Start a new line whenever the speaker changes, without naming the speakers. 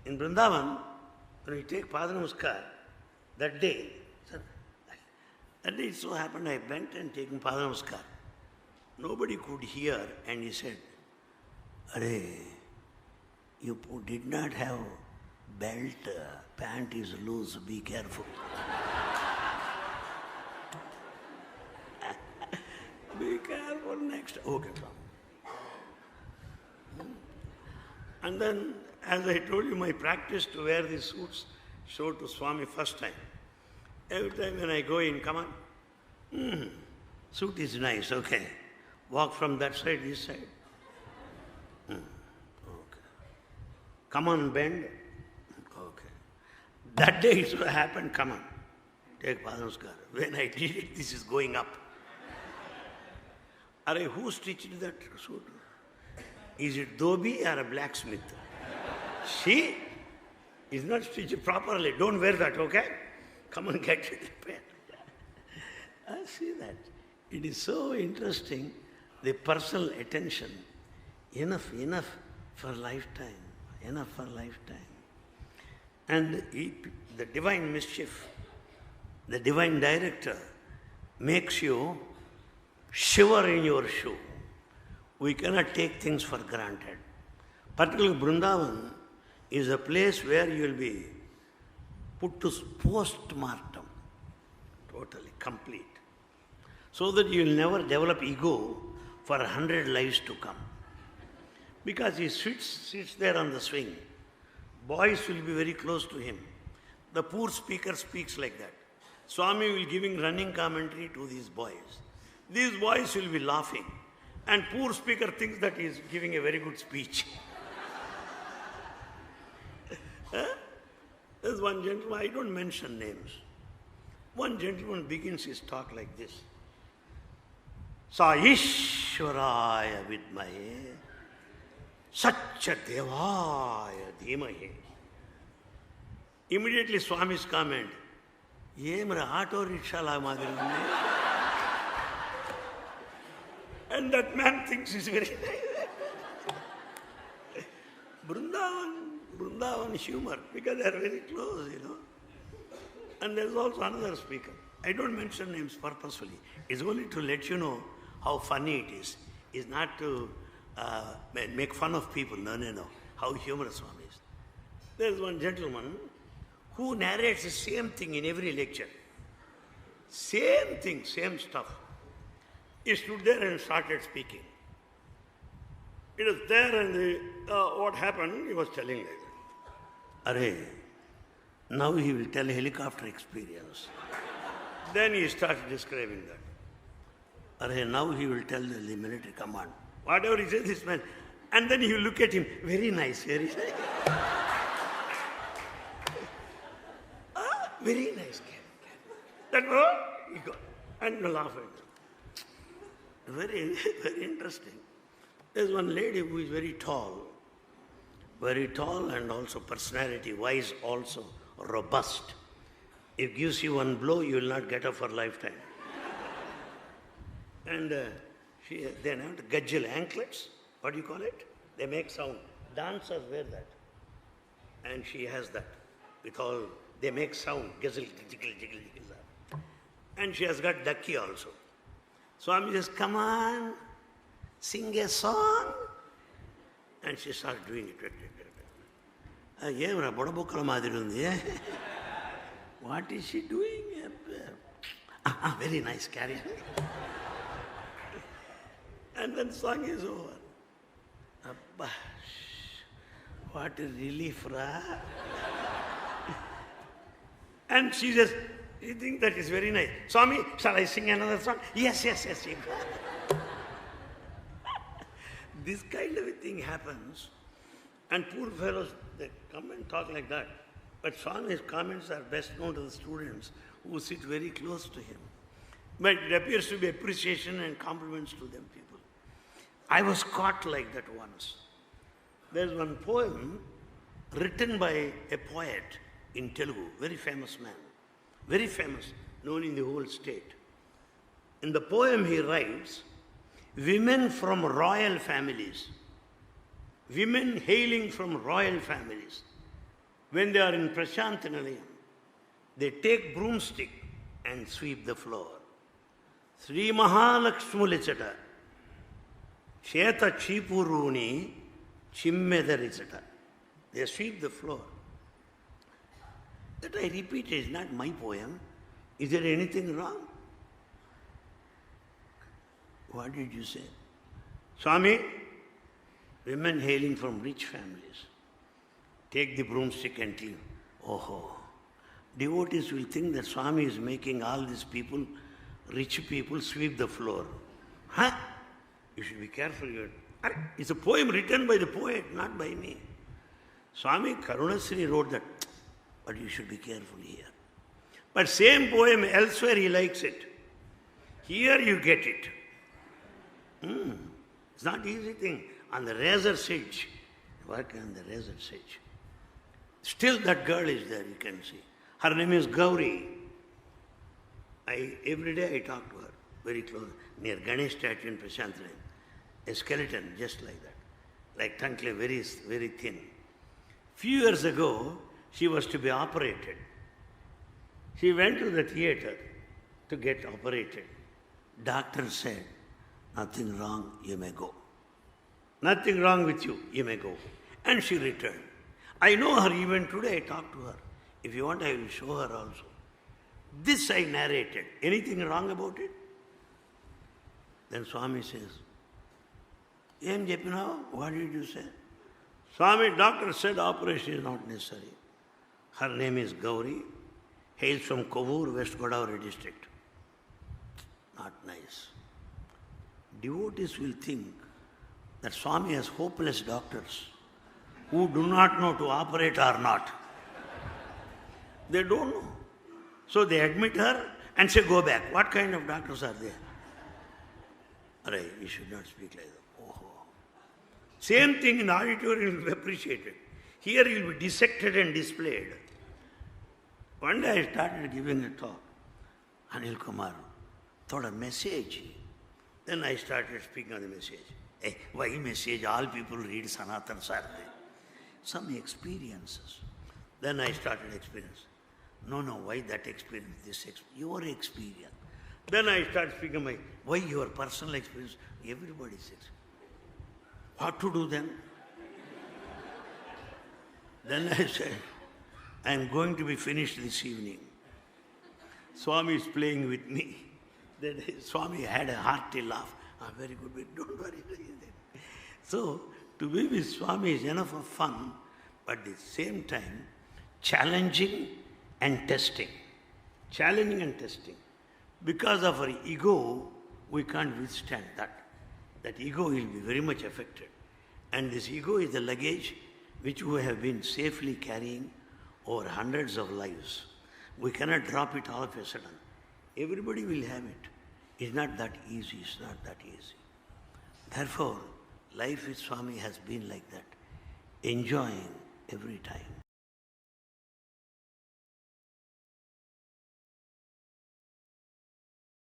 In Vrindavan, when we take Pada Namaskar, that day it so happened I bent and taken Pada Namaskar. Nobody could hear, and he said, "Are, you did not have belt, pant is loose, be careful." Be careful next. Okay, come. And then, as I told you, my practice to wear these suits showed to Swami first time. Every time when I go in, come on, suit is nice, okay. Walk from that side, this side. Okay. Come on, bend. Okay. That day it so happened, come on, take Pada Namaskar. When I did it, this is going up. Are, who stitched that suit? Is it Dhobi or a blacksmith? She is not stitched properly. Don't wear that, okay? Come and get it repaired. I see that. It is so interesting, the personal attention. Enough for lifetime. Enough for lifetime. And the divine mischief, the divine director makes you shiver in your shoe. We cannot take things for granted. Particularly Vrindavan is a place where you will be put to post-mortem, totally, complete. So that you will never develop ego for 100 lives to come. Because he sits there on the swing. Boys will be very close to him. The poor speaker speaks like that. Swami will giving running commentary to these boys. These boys will be laughing. And poor speaker thinks that he is giving a very good speech. There's one gentleman, I don't mention names. One gentleman begins his talk like this. Sa Ishwaraya vidmahe, Satya Devaya dhimahe. Immediately Swami's comment, Yemra auto rickshaw la madiri undi. And that man thinks he's very nice. Vrindavan humor, because they are very close, And there's also another speaker. I don't mention names purposefully. It's only to let you know how funny it is. It's not to make fun of people. No. How humorous one is. There's one gentleman who narrates the same thing in every lecture. Same thing, same stuff. He stood there and started speaking. It was there and what happened, he was telling like that. Are, now he will tell helicopter experience. Then he started describing that. Are, now he will tell the military command. Whatever he says, this man. And then he will look at him, very nice, very nice. Very nice. That he got, and laugh at him. Very, very interesting. There's one lady who is very tall and also personality wise, also robust. If gives you one blow, you will not get up for lifetime. And they have gajjal anklets. What do you call it? They make sound. Dancers wear that. And she has that. With all, they make sound. Gajjal, jiggle. And she has got ducky also. Swami says, come on, sing a song. And she starts doing it. What is she doing? Very nice, carry on. And then song is over. Abba, what a relief, ra. And she says, you think that is very nice. Swami, shall I sing another song? Yes. This kind of a thing happens, and poor fellows, they come and talk like that. But Swami's comments are best known to the students who sit very close to him. But it appears to be appreciation and compliments to them people. I was caught like that once. There's one poem written by a poet in Telugu, very famous man. Very famous, known in the whole state. In the poem he writes, women from royal families, women hailing from royal families, when they are in Prashant Nilayam, they take broomstick and sweep the floor. Sri Mahalakshmulichata, Sheta Chipuruni, Chimmedarichata. They sweep the floor. That I repeat is not my poem. Is there anything wrong? What did you say? Swami, women hailing from rich families, take the broomstick and clean. Oh, devotees will think that Swami is making all these people, rich people, sweep the floor. Huh? You should be careful. It's a poem written by the poet, not by me. Swami Karunasri wrote that, but you should be careful here. But same poem elsewhere he likes it. Here you get it. It's not easy thing. On the razor's edge, work on the razor's edge. Still that girl is there, you can see. Her name is Gauri. Every day I talk to her, very close, near Ganesh statue in Prashant Nilayam. A skeleton, just like that. Like Tankle, very, very thin. Few years ago, she was to be operated. She went to the theater to get operated. Doctor said, nothing wrong, you may go. Nothing wrong with you, you may go. And she returned. I know her even today, I talked to her. If you want, I will show her also. This I narrated. Anything wrong about it? Then Swami says, Em Jepina, what did you say? Swami, doctor said operation is not necessary. Her name is Gauri, hails from Kovur, West Godavari district. Not nice. Devotees will think that Swami has hopeless doctors who do not know to operate or not. They don't know. So they admit her and say, go back. What kind of doctors are there? Alright, you should not speak like that. Oh. Same thing in auditorium will be appreciated. Here you will be dissected and displayed. One day I started giving a talk. Anil Kumar, thought a message. Then I started speaking on the message. Hey, why message? All people read Sanatana Sarthi. Some experiences. Then I started experience. No, why that experience? Your experience. Then I started speaking why your personal experience? Everybody's experience. What to do then? Then I said, I am going to be finished this evening. Swami is playing with me. Then Swami had a hearty laugh. Very good, don't worry. So, to be with Swami is enough of fun, but at the same time, challenging and testing. Challenging and testing. Because of our ego, we can't withstand that. That ego will be very much affected. And this ego is the luggage which we have been safely carrying over hundreds of lives. We cannot drop it all of a sudden. Everybody will have it. It's not that easy. It's not that easy. Therefore, life with Swami has been like that. Enjoying every time.